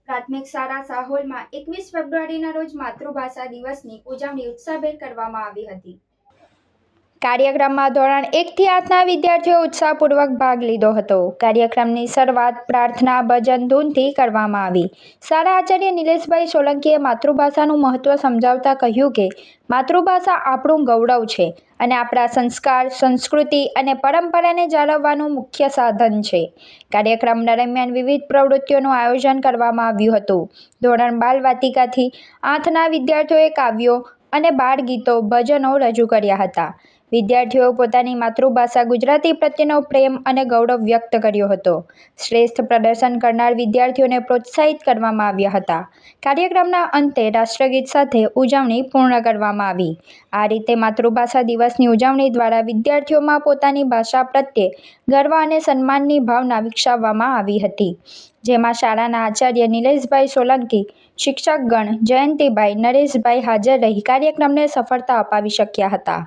પ્રાથમિક શાળા સાહોલમાં 21 ફેબ્રુઆરીના રોજ માતૃભાષા દિવસની ઉજવણી ઉત્સાહભેર કરવામાં આવી હતી। કાર્યક્રમમાં ધોરણ 1 થી 8ના વિદ્યાર્થીઓએ ઉત્સાહપૂર્વક ભાગ લીધો હતો। કાર્યક્રમની શરૂઆત પ્રાર્થના ભજન ધૂનથી કરવામાં આવી। શાળા આચાર્ય નિલેશભાઈ સોલંકીએ માતૃભાષાનું મહત્વ સમજાવતા કહ્યું કે માતૃભાષા આપણું ગૌરવ છે અને આપણા સંસ્કાર, સંસ્કૃતિ અને પરંપરાને જાળવવાનું મુખ્ય સાધન છે। કાર્યક્રમ દરમિયાન વિવિધ પ્રવૃત્તિઓનું આયોજન કરવામાં આવ્યું હતું। ધોરણ બાલ વાટિકાથી 8ના વિદ્યાર્થીઓએ કાવ્યો અને બાળ ગીતો, ભજનો રજૂ કર્યા હતા। વિદ્યાર્થીઓએ પોતાની માતૃભાષા ગુજરાતી પ્રત્યેનો પ્રેમ અને ગૌરવ વ્યક્ત કર્યો હતો। શ્રેષ્ઠ પ્રદર્શન કરનાર વિદ્યાર્થીઓને પ્રોત્સાહિત કરવામાં આવ્યા હતા। કાર્યક્રમના અંતે રાષ્ટ્રગીત સાથે ઉજવણી પૂર્ણ કરવામાં આવી। આ રીતે માતૃભાષા દિવસની ઉજવણી દ્વારા વિદ્યાર્થીઓમાં પોતાની ભાષા પ્રત્યે ગર્વ અને સન્માનની ભાવના વિકસાવવામાં આવી હતી, જેમાં શાળાના આચાર્ય નિલેશભાઈ સોલંકી, શિક્ષકગણ જયંતિભાઈ, નરેશભાઈ હાજર રહી કાર્યક્રમને સફળતા અપાવી શક્યા હતા।